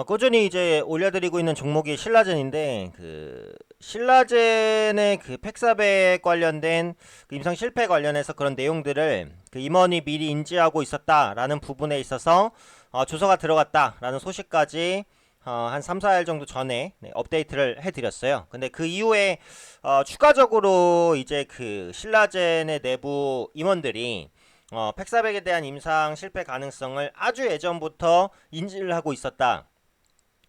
꾸준히 이제 올려드리고 있는 종목이 신라젠인데, 그, 신라젠의 그 팩사백 관련된 그 임상 실패 관련해서 그런 내용들을 그 임원이 미리 인지하고 있었다라는 부분에 있어서 조서가 들어갔다라는 소식까지 한 3, 4일 정도 전에 업데이트를 해드렸어요. 근데 그 이후에 추가적으로 이제 그 신라젠의 내부 임원들이 팩사백에 대한 임상 실패 가능성을 아주 예전부터 인지를 하고 있었다.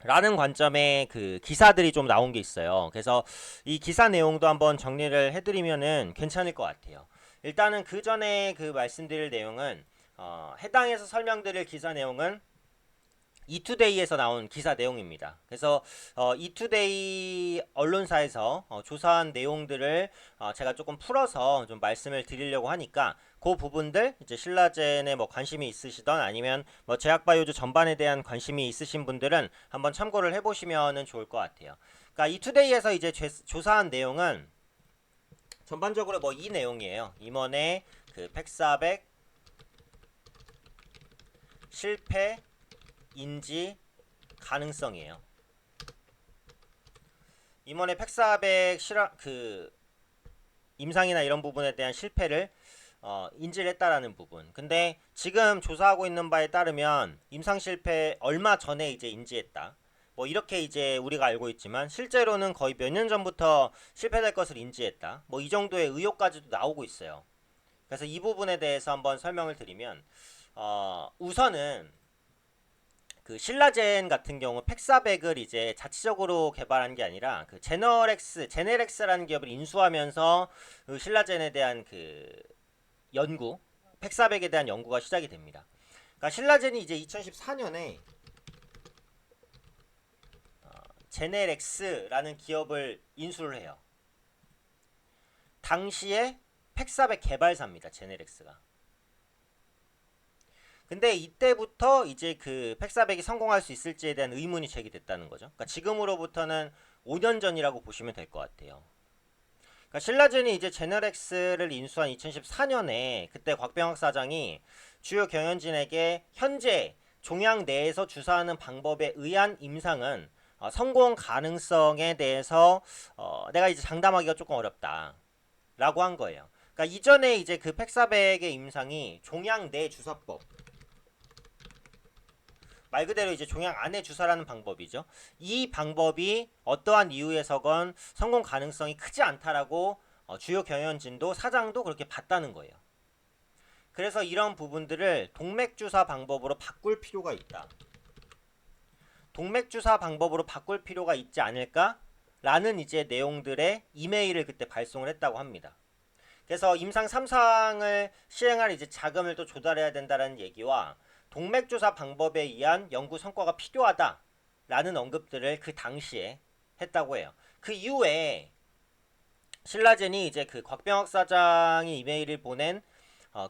라는 관점의 그 기사들이 좀 나온 게 있어요. 그래서 이 기사 내용도 한번 정리를 해드리면은 괜찮을 것 같아요. 일단은 그 전에 그 말씀드릴 내용은 해당해서 설명드릴 기사 내용은 이투데이에서 나온 기사 내용입니다. 그래서 이투데이 언론사에서 조사한 내용들을 제가 조금 풀어서 좀 말씀을 드리려고 하니까 그 부분들 이제 신라젠에 뭐 관심이 있으시던 아니면 뭐 제약바이오주 전반에 대한 관심이 있으신 분들은 한번 참고를 해보시면 좋을 것 같아요. 그러니까 이투데이에서 이제 조사한 내용은 전반적으로 뭐 이 내용이에요. 임원의 그 팩사백 실패 인지 가능성이에요. 임원의 팩사백 실화 그 임상이나 이런 부분에 대한 실패를 인지를 했다라는 부분. 근데 지금 조사하고 있는 바에 따르면 임상 실패 얼마 전에 이제 인지했다. 뭐 이렇게 이제 우리가 알고 있지만 실제로는 거의 몇 년 전부터 실패될 것을 인지했다. 뭐 이 정도의 의혹까지도 나오고 있어요. 그래서 이 부분에 대해서 한번 설명을 드리면 우선은 그 신라젠 같은 경우 팩사백을 이제 자체적으로 개발한 게 아니라 그 제네렉스라는 기업을 인수하면서 그 신라젠에 대한 그 연구, 팩사백에 대한 연구가 시작이 됩니다. 그러니까 신라젠이 이제 2014년에 제네렉스라는 기업을 인수를 해요. 당시에 팩사백 개발사입니다. 제네렉스가. 근데 이때부터 이제 그 팩사백이 성공할 수 있을지에 대한 의문이 제기됐다는 거죠. 그러니까 지금으로부터는 5년 전이라고 보시면 될 것 같아요. 그러니까 신라젠이 이제 제너렉스를 인수한 2014년에 그때 곽병학 사장이 주요 경영진에게 현재 종양 내에서 주사하는 방법에 의한 임상은 성공 가능성에 대해서 내가 이제 장담하기가 조금 어렵다라고 한 거예요. 그러니까 이전에 이제 그 팩사백의 임상이 종양 내 주사법 말 그대로 이제 종양 안에 주사라는 방법이죠. 이 방법이 어떠한 이유에서건 성공 가능성이 크지 않다라고 주요 경영진도 사장도 그렇게 봤다는 거예요. 그래서 이런 부분들을 동맥주사 방법으로 바꿀 필요가 있다. 동맥주사 방법으로 바꿀 필요가 있지 않을까? 라는 이제 내용들의 이메일을 그때 발송을 했다고 합니다. 그래서 임상 3상을 시행할 이제 자금을 또 조달해야 된다는 얘기와 동맥조사 방법에 의한 연구 성과가 필요하다라는 언급들을 그 당시에 했다고 해요. 그 이후에 신라젠이 이제 그 곽병학 사장이 이메일을 보낸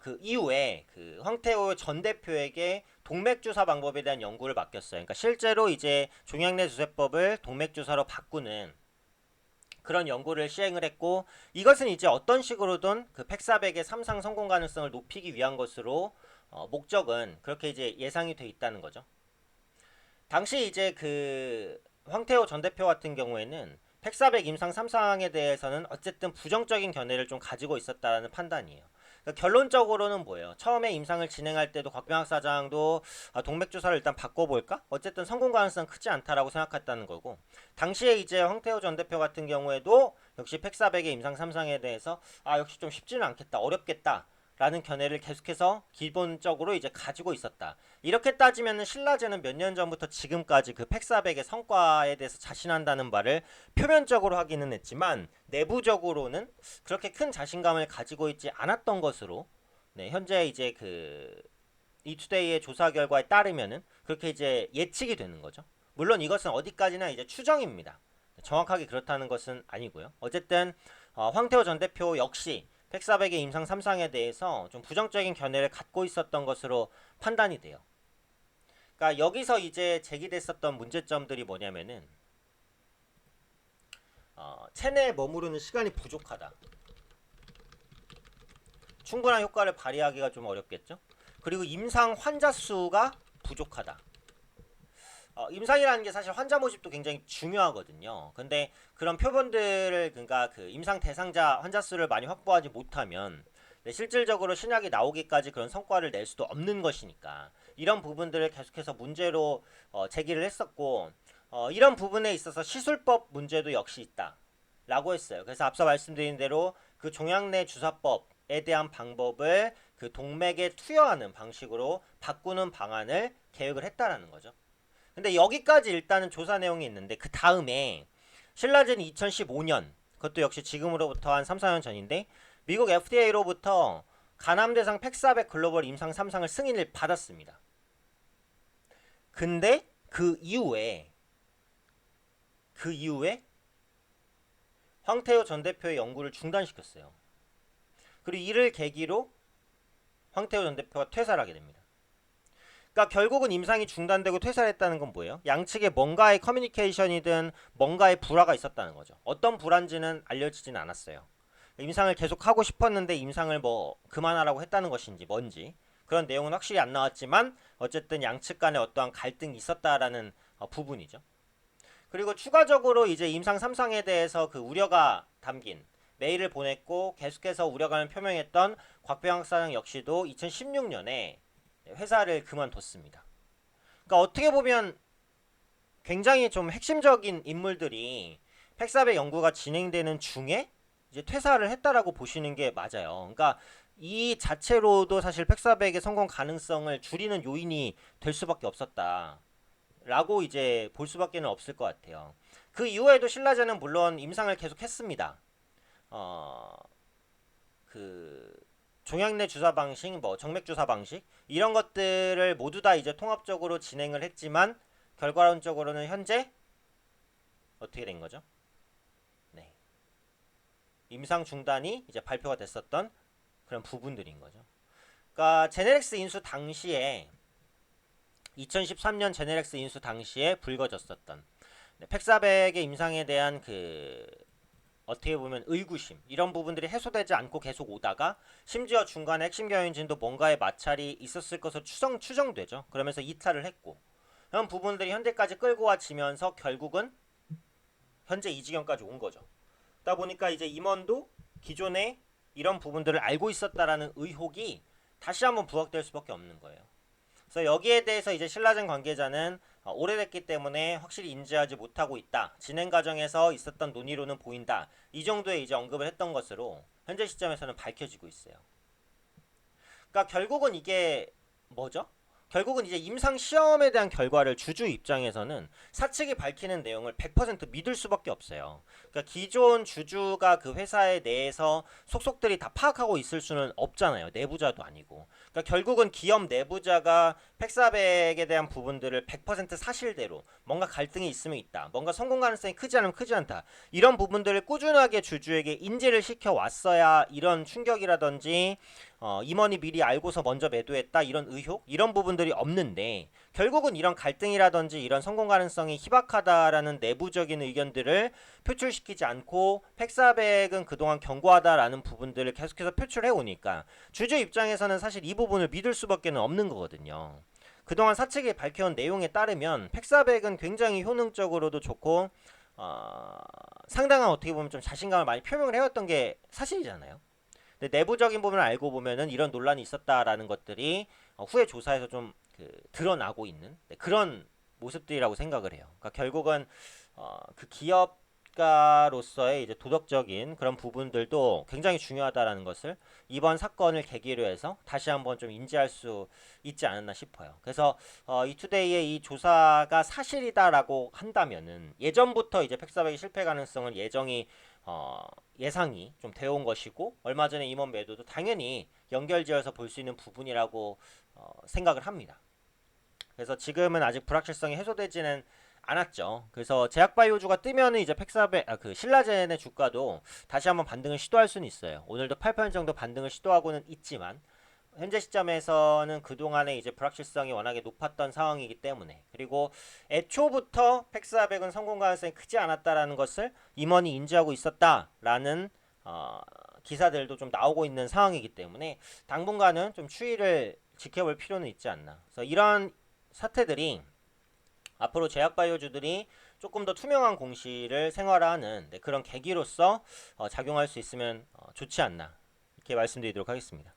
그 이후에 그 황태호 전 대표에게 동맥주사 방법에 대한 연구를 맡겼어요. 그러니까 실제로 이제 종양내 주사법을 동맥주사로 바꾸는 그런 연구를 시행을 했고 이것은 이제 어떤 식으로든 그 팩사백의 3상 성공 가능성을 높이기 위한 것으로 목적은 그렇게 이제 예상이 돼 있다는 거죠. 당시 이제 그 황태호 전 대표 같은 경우에는 팩사백 임상 3상에 대해서는 어쨌든 부정적인 견해를 좀 가지고 있었다는 판단이에요. 그러니까 결론적으로는 뭐예요? 처음에 임상을 진행할 때도 곽병학 사장도 동맥주사를 일단 바꿔볼까? 어쨌든 성공 가능성 크지 않다라고 생각했다는 거고 당시에 이제 황태호 전 대표 같은 경우에도 역시 팩사백의 임상 3상에 대해서 역시 좀 쉽지는 않겠다 어렵겠다 라는 견해를 계속해서 기본적으로 이제 가지고 있었다. 이렇게 따지면 신라젠은 몇 년 전부터 지금까지 그 팩사백의 성과에 대해서 자신한다는 말을 표면적으로 하기는 했지만 내부적으로는 그렇게 큰 자신감을 가지고 있지 않았던 것으로 네, 현재 이제 그 이투데이의 조사 결과에 따르면은 그렇게 이제 예측이 되는 거죠. 물론 이것은 어디까지나 이제 추정입니다. 정확하게 그렇다는 것은 아니고요. 어쨌든 황태호 전 대표 역시 팩사백의 임상 3상에 대해서 좀 부정적인 견해를 갖고 있었던 것으로 판단이 돼요. 그러니까 여기서 이제 제기됐었던 문제점들이 뭐냐면은 체내에 머무르는 시간이 부족하다. 충분한 효과를 발휘하기가 좀 어렵겠죠. 그리고 임상 환자 수가 부족하다. 임상이라는 게 사실 환자 모집도 굉장히 중요하거든요. 근데 그런 표본들을 그러니까 그 임상 대상자 환자 수를 많이 확보하지 못하면 실질적으로 신약이 나오기까지 그런 성과를 낼 수도 없는 것이니까 이런 부분들을 계속해서 문제로 제기를 했었고 이런 부분에 있어서 시술법 문제도 역시 있다라고 했어요. 그래서 앞서 말씀드린 대로 그 종양내 주사법에 대한 방법을 그 동맥에 투여하는 방식으로 바꾸는 방안을 계획을 했다라는 거죠. 근데 여기까지 일단은 조사 내용이 있는데 그 다음에 신라젠이 2015년 그것도 역시 지금으로부터 한 3, 4년 전인데 미국 FDA로부터 간암 대상 팩400 글로벌 임상 3상을 승인을 받았습니다. 근데 그 이후에 황태호 전 대표의 연구를 중단시켰어요. 그리고 이를 계기로 황태호 전 대표가 퇴사를 하게 됩니다. 그러니까 결국은 임상이 중단되고 퇴사를 했다는 건 뭐예요? 양측에 뭔가의 커뮤니케이션이든 뭔가의 불화가 있었다는 거죠. 어떤 불화인지는 알려지진 않았어요. 임상을 계속 하고 싶었는데 임상을 뭐 그만하라고 했다는 것인지 뭔지 그런 내용은 확실히 안 나왔지만 어쨌든 양측 간에 어떠한 갈등이 있었다라는 부분이죠. 그리고 추가적으로 이제 임상 3상에 대해서 그 우려가 담긴 메일을 보냈고 계속해서 우려감을 표명했던 곽병학 사장 역시도 2016년에 회사를 그만뒀습니다. 그러니까 어떻게 보면 굉장히 좀 핵심적인 인물들이 팩사베 연구가 진행되는 중에 이제 퇴사를 했다라고 보시는 게 맞아요. 그러니까 이 자체로도 사실 팩사백의 성공 가능성을 줄이는 요인이 될 수밖에 없었다라고 이제 볼 수밖에 없을 것 같아요. 그 이후에도 신라제는 물론 임상을 계속했습니다. 그 종양내 주사 방식, 뭐 정맥 주사 방식 이런 것들을 모두 다 이제 통합적으로 진행을 했지만 결과론적으로는 현재 어떻게 된 거죠? 네, 임상 중단이 이제 발표가 됐었던 그런 부분들인 거죠. 그러니까 제네렉스 인수 당시에 2013년 제네렉스 인수 당시에 불거졌었던 팩사백의 임상에 대한 그 어떻게 보면 의구심 이런 부분들이 해소되지 않고 계속 오다가 심지어 중간에 핵심 경영진도 뭔가의 마찰이 있었을 것으로 추정되죠. 그러면서 이탈을 했고 그런 부분들이 현재까지 끌고 와지면서 결국은 현재 이 지경까지 온 거죠. 그러다 보니까 이제 임원도 기존에 이런 부분들을 알고 있었다라는 의혹이 다시 한번 부각될 수밖에 없는 거예요. 그래서 여기에 대해서 이제 신라젠 관계자는 오래됐기 때문에 확실히 인지하지 못하고 있다. 진행 과정에서 있었던 논의로는 보인다. 이 정도의 이제 언급을 했던 것으로 현재 시점에서는 밝혀지고 있어요. 그러니까 결국은 이게 뭐죠? 결국은 이제 임상 시험에 대한 결과를 주주 입장에서는 사측이 밝히는 내용을 100% 믿을 수밖에 없어요. 그러니까 기존 주주가 그 회사에 대해서 속속들이 다 파악하고 있을 수는 없잖아요. 내부자도 아니고. 그러니까 결국은 기업 내부자가 팩사백에 대한 부분들을 100% 사실대로 뭔가 갈등이 있으면 있다. 뭔가 성공 가능성이 크지 않으면 크지 않다. 이런 부분들을 꾸준하게 주주에게 인지를 시켜 왔어야 이런 충격이라든지 임원이 미리 알고서 먼저 매도했다 이런 의혹 이런 부분들이 없는데 결국은 이런 갈등이라든지 이런 성공 가능성이 희박하다라는 내부적인 의견들을 표출시키지 않고 팩사백은 그동안 견고하다라는 부분들을 계속해서 표출해 오니까 주주 입장에서는 사실 이 부분을 믿을 수밖에 없는 거거든요. 그동안 사측이 밝혀온 내용에 따르면 팩사백은 굉장히 효능적으로도 좋고 상당한 어떻게 보면 좀 자신감을 많이 표명을 해왔던 게 사실이잖아요. 근데 내부적인 부분을 알고 보면은 이런 논란이 있었다라는 것들이 후에 조사에서 좀 드러나고 있는 그런 모습들이라고 생각을 해요. 그러니까 결국은 그 기업가로서의 이제 도덕적인 그런 부분들도 굉장히 중요하다라는 것을 이번 사건을 계기로 해서 다시 한번 좀 인지할 수 있지 않았나 싶어요. 그래서 이투데이의 이 조사가 사실이다라고 한다면은 예전부터 이제 팩사백의 실패 가능성을 예상이 좀 되어 온 것이고 얼마 전에 임원 매도도 당연히 연결지어서 볼 수 있는 부분이라고 생각을 합니다. 그래서 지금은 아직 불확실성이 해소되지는 않았죠. 그래서 제약바이오주가 뜨면은 이제 그 신라젠의 주가도 다시 한번 반등을 시도할 수는 있어요. 오늘도 8% 정도 반등을 시도하고는 있지만 현재 시점에서는 그동안에 이제 불확실성이 워낙에 높았던 상황이기 때문에 그리고 애초부터 팩스하백은 성공 가능성이 크지 않았다라는 것을 임원이 인지하고 있었다라는 기사들도 좀 나오고 있는 상황이기 때문에 당분간은 좀 추이를 지켜볼 필요는 있지 않나. 그래서 이런 사태들이 앞으로 제약바이오주들이 조금 더 투명한 공시를 생활화하는 그런 계기로서 작용할 수 있으면 좋지 않나 이렇게 말씀드리도록 하겠습니다.